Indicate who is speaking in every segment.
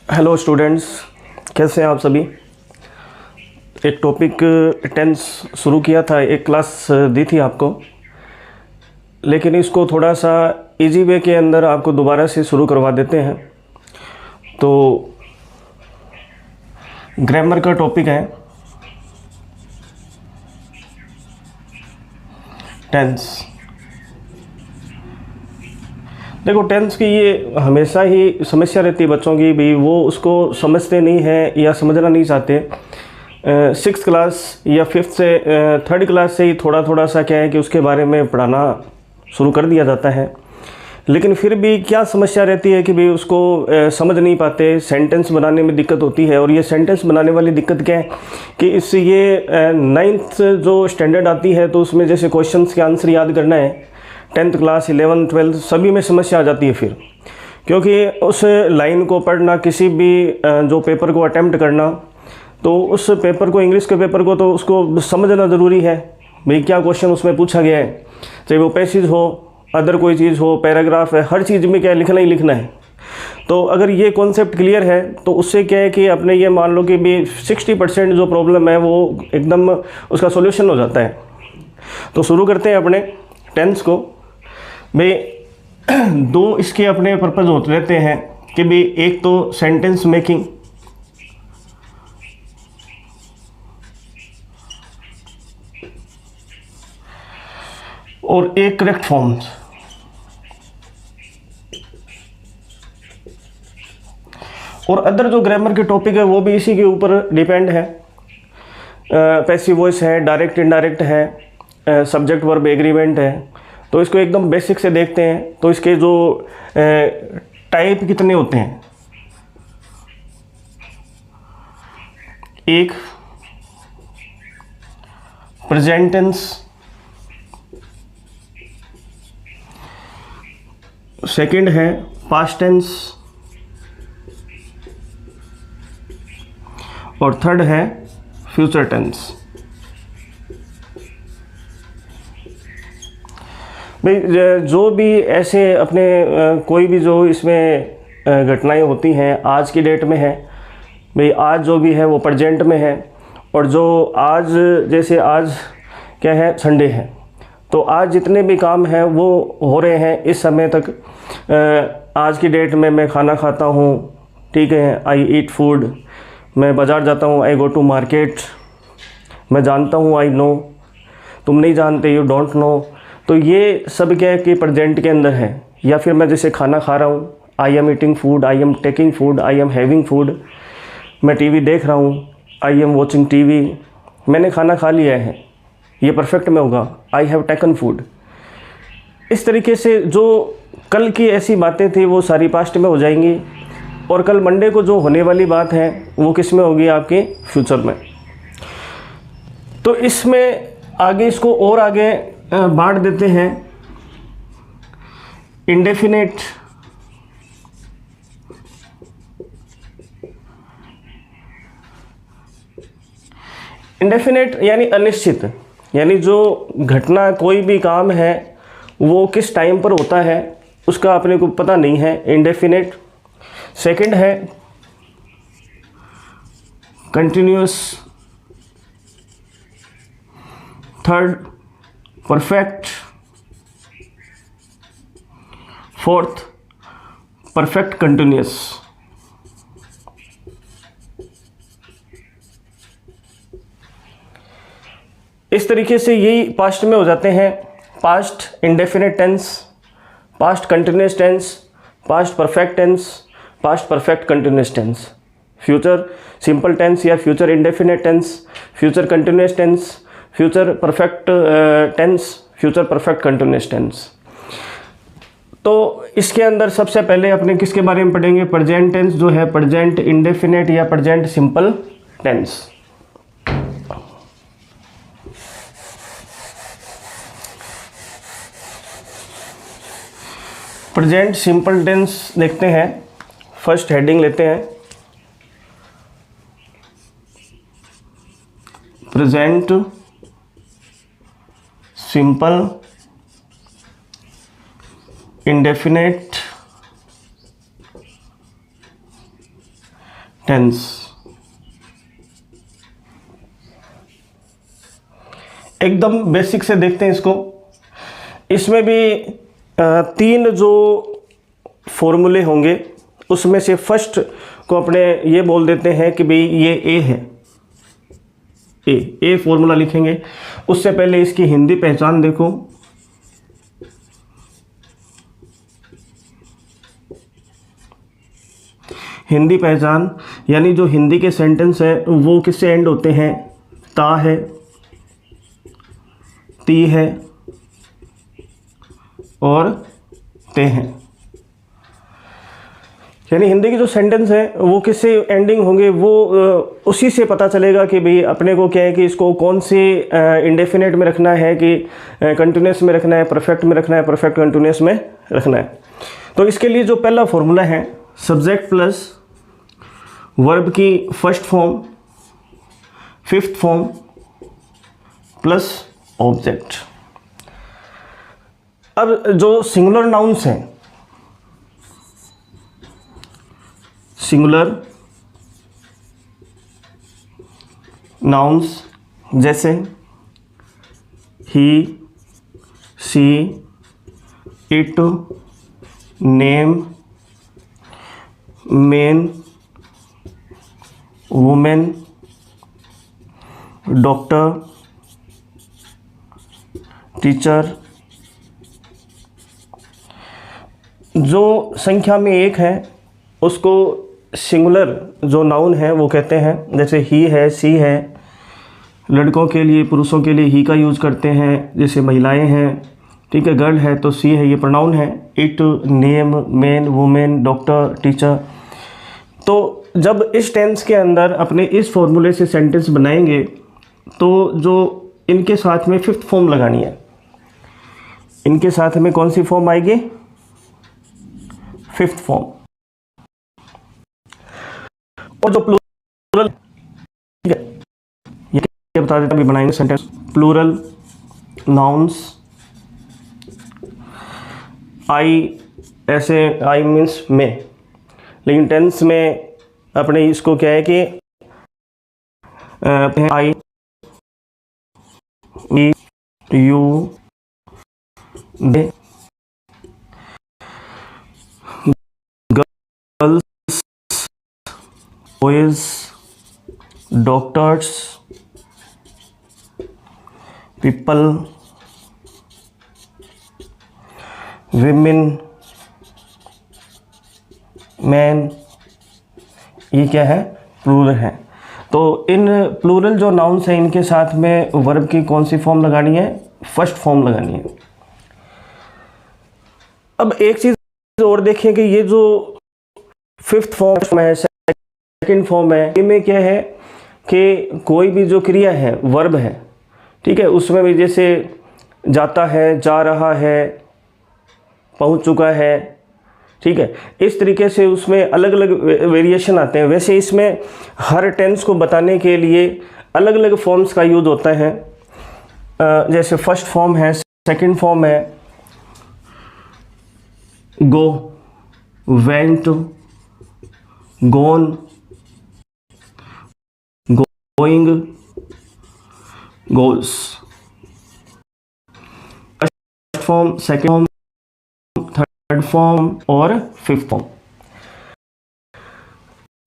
Speaker 1: Hello students, कैसे हैं आप सभी। एक टॉपिक टेंस शुरू किया था, एक क्लास दी थी आपको, लेकिन इसको थोड़ा सा इजी वे के अंदर आपको दोबारा से शुरू करवा देते हैं। तो ग्रामर का टॉपिक है टेंस। देखो, टेंस की ये हमेशा ही समस्या रहती है बच्चों की भी, वो उसको समझते नहीं है या समझना नहीं चाहते। 6th क्लास या 5th से 3rd क्लास से ही थोड़ा थोड़ा सा क्या है कि उसके बारे में पढ़ाना शुरू कर दिया जाता है, लेकिन फिर भी क्या समस्या रहती है कि भाई उसको समझ नहीं पाते, सेंटेंस बनाने में दिक्कत होती है। और ये सेंटेंस बनाने वाली दिक्कत क्या है कि इससे ये 9th जो स्टैंडर्ड आती है तो उसमें जैसे क्वेश्चंस के आंसर याद करना है, 10th क्लास 11th 12th सभी में समस्या आ जाती है फिर, क्योंकि उस लाइन को पढ़ना, किसी भी जो पेपर को अटेम्प्ट करना, तो उस पेपर को, इंग्लिश के पेपर को, तो उसको समझना ज़रूरी है भाई क्या क्वेश्चन उसमें पूछा गया है, चाहे वो पैसेज हो, अदर कोई चीज़ हो, पैराग्राफ है, हर चीज़ में क्या है, लिखना ही लिखना है। तो अगर ये कॉन्सेप्ट क्लियर है तो उससे क्या है कि अपने ये मान लो कि भी 60% जो प्रॉब्लम है वो एकदम उसका सॉल्यूशन हो जाता है। तो शुरू करते हैं अपने टेंस को। भाई दो इसके अपने पर्पज़ होते रहते हैं कि भाई एक तो सेंटेंस मेकिंग, और एक करेक्ट फॉर्म्स। और अदर जो ग्रामर के टॉपिक है वो भी इसी के ऊपर डिपेंड है। पैसिव वॉइस है, डायरेक्ट इनडायरेक्ट है, सब्जेक्ट वर्ब एग्रीमेंट है। तो इसको एकदम बेसिक से देखते हैं। तो इसके जो टाइप कितने होते हैं, एक प्रेजेंट टेंस, सेकंड है पास्ट टेंस, और थर्ड है फ्यूचर टेंस। भाई जो भी ऐसे अपने कोई भी जो इसमें घटनाएं होती हैं आज की डेट में है, भाई आज जो भी है वो प्रेजेंट में है। और जो आज, जैसे आज क्या है, संडे है, तो आज जितने भी काम हैं वो हो रहे हैं इस समय तक। आज की डेट में मैं खाना खाता हूँ, ठीक है, आई ईट फूड, मैं बाज़ार जाता हूँ, आई गो टू मार्केट, मैं जानता हूँ, आई नो, तुम नहीं जानते, यू डोंट नो। तो ये सब क्या है कि प्रेजेंट के अंदर है। या फिर मैं जैसे खाना खा रहा हूँ, I am eating food, I am taking food, I am having food. मैं टीवी देख रहा हूँ, आई एम वॉचिंग टीवी, मैंने खाना खा लिया है, ये परफेक्ट में होगा, आई हैव टेकन फूड। इस तरीके से जो कल की ऐसी बातें थी वो सारी पास्ट में हो जाएंगी, और कल मंडे को जो होने वाली बात है वो किस में होगी, आपके फ्यूचर में। तो इसमें आगे इसको और आगे बांट देते हैं। इंडेफिनेट, इंडेफिनेट यानी अनिश्चित, यानी जो घटना, कोई भी काम है वो किस टाइम पर होता है उसका अपने को पता नहीं है, इंडेफिनेट। सेकंड है continuous, third perfect, fourth perfect continuous. इस तरीके से यही पास्ट में हो जाते हैं। Past indefinite tense, past continuous tense, past perfect tense, past perfect continuous tense, future simple tense या future indefinite tense, future continuous tense, future perfect tense, future perfect continuous tense. तो इसके अंदर सबसे पहले अपने किसके बारे में पढ़ेंगे, प्रेजेंट टेंस जो है, प्रेजेंट इंडेफिनिट या present simple tense. Present simple tense देखते हैं। फर्स्ट हेडिंग लेते हैं, प्रेजेंट सिंपल इंडेफिनेट टेंस। एकदम बेसिक से देखते हैं इसको। इसमें भी 3 जो फॉर्मूले होंगे उसमें से फर्स्ट को अपने ये बोल देते हैं कि भाई ये ए है, ए फॉर्मूला लिखेंगे। उससे पहले इसकी हिंदी पहचान देखो। हिंदी पहचान यानी जो हिंदी के सेंटेंस है वो किससे एंड होते हैं? ता है, ती है और ते हैं। यानी हिंदी के जो सेंटेंस है वो किससे एंडिंग होंगे, वो उसी से पता चलेगा कि भाई अपने को क्या है कि इसको कौन से इंडेफिनेट में रखना है, कि कंटिन्यूस में रखना है, परफेक्ट में रखना है, परफेक्ट कंटिन्यूस में रखना है। तो इसके लिए जो पहला फॉर्मूला है, सब्जेक्ट प्लस वर्ब की first form, fifth form plus object. अब जो सिंगुलर नाउन्स हैं, सिंगुलर नाउन्स जैसे he, she, it, name, man, woman, doctor, teacher, जो संख्या में एक है उसको सिंगुलर जो नाउन है वो कहते हैं। जैसे ही है, सी है, लड़कों के लिए, पुरुषों के लिए ही का यूज़ करते हैं। जैसे महिलाएं हैं, ठीक है, गर्ल है तो सी है, ये प्रोनाउन है। It, name, man, woman, doctor, teacher. तो जब इस टेंस के अंदर अपने इस फॉर्मूले से सेंटेंस बनाएंगे तो जो इनके साथ में फिफ्थ फॉर्म लगानी है, इनके साथ में कौन सी फॉर्म आएगी? Fifth form. और जो प्लूरल, ठीक है, ये क्या बता देता, अभी बनाएंगे सेंटेंस। प्लूरल नाउन्स, आई, ऐसे आई मीन्स में, लेकिन टेंस में अपने इसको क्या है कि I, we, you, they, girls, boys, doctors, people, women, man, ये क्या है? प्लूरल है। तो इन प्लूरल जो नाउन्स हैं इनके साथ में वर्ब की कौन सी फॉर्म लगानी है? फर्स्ट फॉर्म लगानी है। अब एक चीज़ और देखें कि ये जो फिफ्थ फॉर्म है, सेकंड फॉर्म है, इनमें क्या है कि कोई भी जो क्रिया है, वर्ब है, ठीक है, उसमें भी जैसे जाता है, जा रहा है, पहुंच चुका है, ठीक है, इस तरीके से उसमें अलग अलग वेरिएशन आते हैं। वैसे इसमें हर टेंस को बताने के लिए अलग अलग फॉर्म्स का यूज़ होता है। जैसे फर्स्ट फॉर्म है, सेकंड फॉर्म है, go, went, gone, going, goes. First form, second form, third form और फिफ्थ फॉर्म।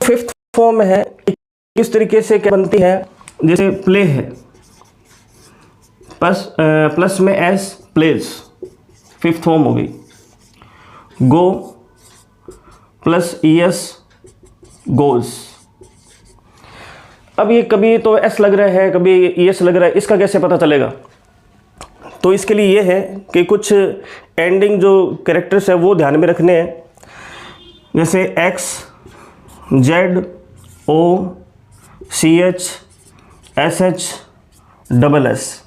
Speaker 1: फिफ्थ फॉर्म है किस तरीके से क्या बनती है? जैसे प्ले है, प्लस में एस, प्लेज, फिफ्थ फॉर्म हो गई। गो प्लस ईएस, गोज। अब ये कभी तो एस लग रहा है, कभी ईएस लग रहा है, इसका कैसे पता चलेगा? तो इसके लिए ये है कि कुछ एंडिंग जो कैरेक्टर्स है वो ध्यान में रखने हैं। जैसे X, Z, O, C H, S H, double S.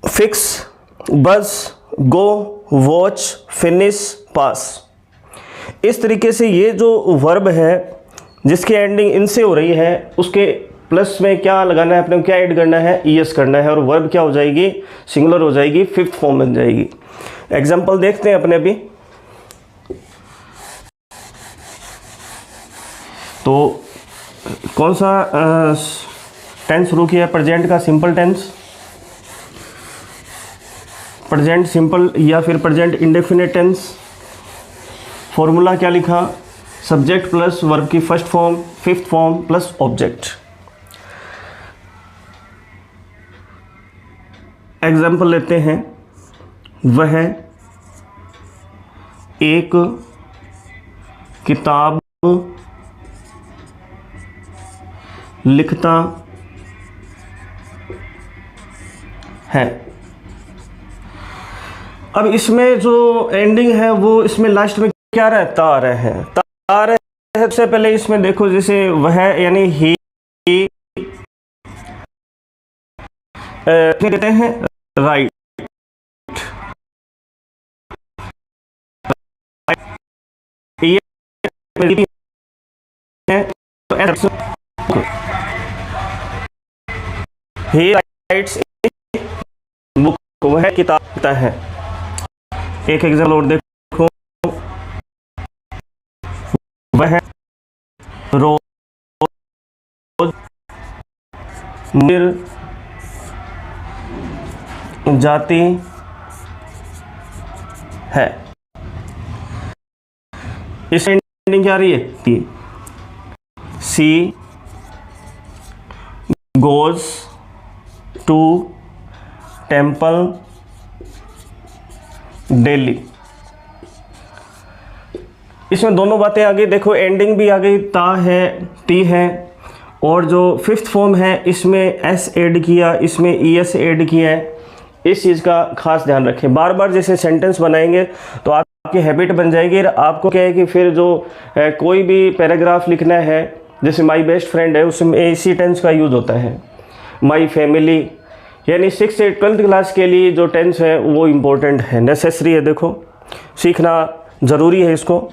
Speaker 1: Fix, bus, go, watch, finish, पास। इस तरीके से ये जो वर्ब है जिसकी एंडिंग इनसे हो रही है उसके प्लस में क्या लगाना है, अपने को क्या ऐड करना है? ईएस करना है, और वर्ब क्या हो जाएगी? सिंगुलर हो जाएगी, फिफ्थ फॉर्म बन जाएगी। एग्जाम्पल देखते हैं अपने अभी। तो कौन सा टेंस शुरू किया है? प्रेजेंट का सिंपल टेंस, प्रेजेंट सिंपल या फिर प्रेजेंट इंडेफिनिट टेंस। फॉर्मूला क्या लिखा? सब्जेक्ट प्लस वर्ब की first form, fifth form plus object. Example लेते हैं। वह एक किताब लिखता है। अब इसमें जो एंडिंग है वो इसमें लास्ट में क्या रहता आ रहे हैं? ता रहे हैं। सबसे पहले इसमें देखो, जैसे वह यानी ही कहते हैं राइट, ये ही राइट्स बुक, वह किताब लिखता है। एक एग्जाम्पल और देखो, वह रोज मंदिर जाती है। इस एंडिंग क्या आ रही है? She goes to temple daily. इसमें दोनों बातें आ गई। देखो एंडिंग भी आ गई, ता है, ती है, और जो फिफ्थ फॉर्म है इसमें एस ऐड किया, इसमें ई एस ऐड किया है। इस चीज़ का खास ध्यान रखें। बार बार जैसे सेंटेंस बनाएंगे तो आपकी हैबिट बन जाएगी। आपको क्या है कि फिर जो कोई भी पैराग्राफ लिखना है, जैसे माई बेस्ट फ्रेंड है, उसमें इसी टेंस का यूज़ होता है। माई फैमिली, यानी 6th से 12th क्लास के लिए जो टेंस है वो इम्पोर्टेंट है, नेसेसरी है। देखो सीखना ज़रूरी है इसको।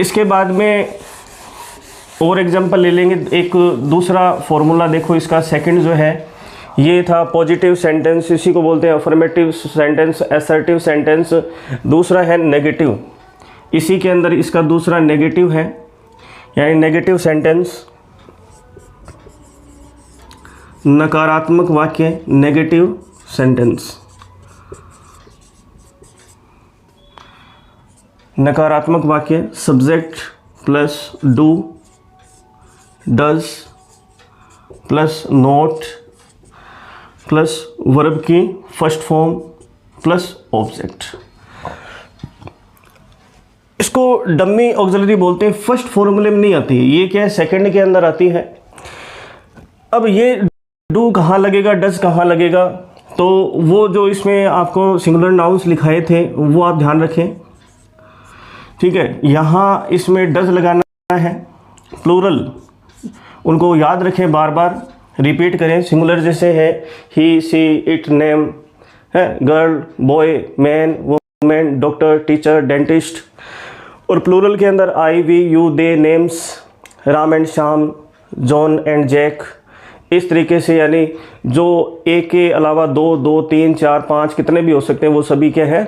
Speaker 1: इसके बाद में और एग्जांपल ले लेंगे। एक दूसरा फॉर्मूला देखो, इसका सेकंड जो है ये था पॉजिटिव सेंटेंस, इसी को बोलते हैं अफर्मेटिव सेंटेंस, असर्टिव सेंटेंस। दूसरा है नेगेटिव, इसी के अंदर इसका दूसरा नेगेटिव है, यानी नेगेटिव सेंटेंस, नकारात्मक वाक्य, नेगेटिव सेंटेंस। नकारात्मक वाक्य subject plus do, does plus note plus verb की फर्स्ट फॉर्म प्लस ऑब्जेक्ट। इसको डमी ऑक्सिलरी बोलते हैं। फर्स्ट फॉर्मूले में नहीं आती, ये क्या है सेकंड के अंदर आती है। अब ये डू कहाँ लगेगा, डज कहाँ लगेगा, तो वो जो इसमें आपको सिंगुलर नाउन्स लिखाए थे वो आप ध्यान रखें, ठीक है। यहाँ इसमें डज लगाना है, प्लूरल उनको याद रखें, बार बार रिपीट करें। सिंगुलर जैसे है ही, सी, इट, नेम है, girl, boy, man, woman, doctor, teacher, dentist. और प्लूरल के अंदर I, we, you, they, names, Ram and Shyam, John and Jack. इस तरीके से, यानी जो एक के अलावा दो, दो, तीन, चार, पाँच कितने भी हो सकते हैं, वो सभी क्या है,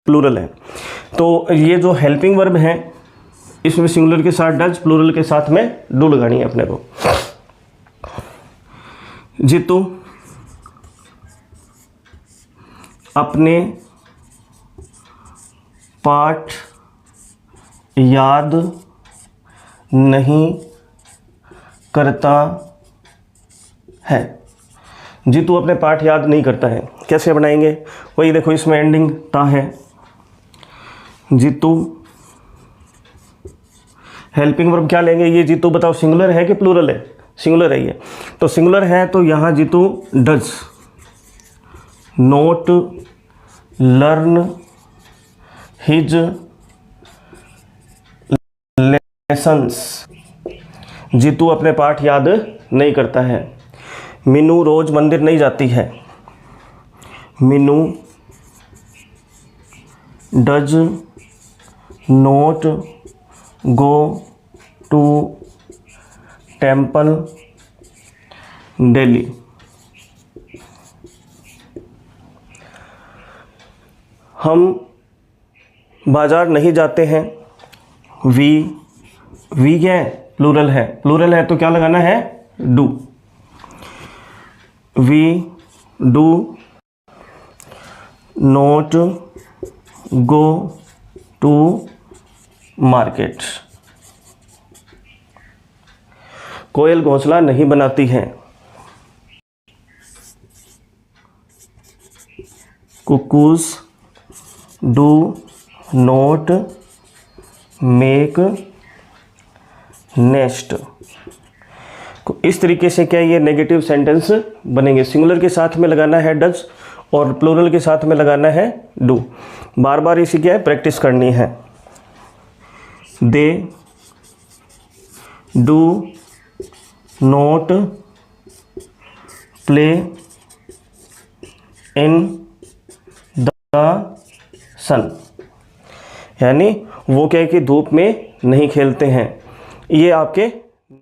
Speaker 1: प्लूरल है। तो ये जो हेल्पिंग वर्ब है इसमें सिंगुलर के साथ डज, प्लूरल के साथ में डू लगानी है अपने को। जीतू अपने पाठ याद नहीं करता है। जीतू अपने पाठ याद नहीं करता है। कैसे बनाएंगे? वही देखो, इसमें एंडिंग ता है। जीतू, हेल्पिंग वर्ब क्या लेंगे? ये जीतू बताओ सिंगुलर है कि प्लूरल है? सिंगुलर है ये, तो सिंगुलर है तो यहाँ Jitu does not learn his lessons. Jitu अपने पाठ याद नहीं करता है। मीनू रोज मंदिर नहीं जाती है। Minu does not go to temple daily. हम बाजार नहीं जाते हैं। वी वी क्या है, प्लूरल है, प्लूरल है तो क्या लगाना है, do. We do not go to market. कोयल घोंसला नहीं बनाती है। Cuckoos do not make nest. इस तरीके से क्या ये नेगेटिव सेंटेंस बनेंगे। सिंगुलर के साथ में लगाना है डज और प्लूरल के साथ में लगाना है डू। बार बार इसी क्या है, प्रैक्टिस करनी है। They do not play in the sun, यानी वो क्या है कि धूप में नहीं खेलते हैं। ये आपके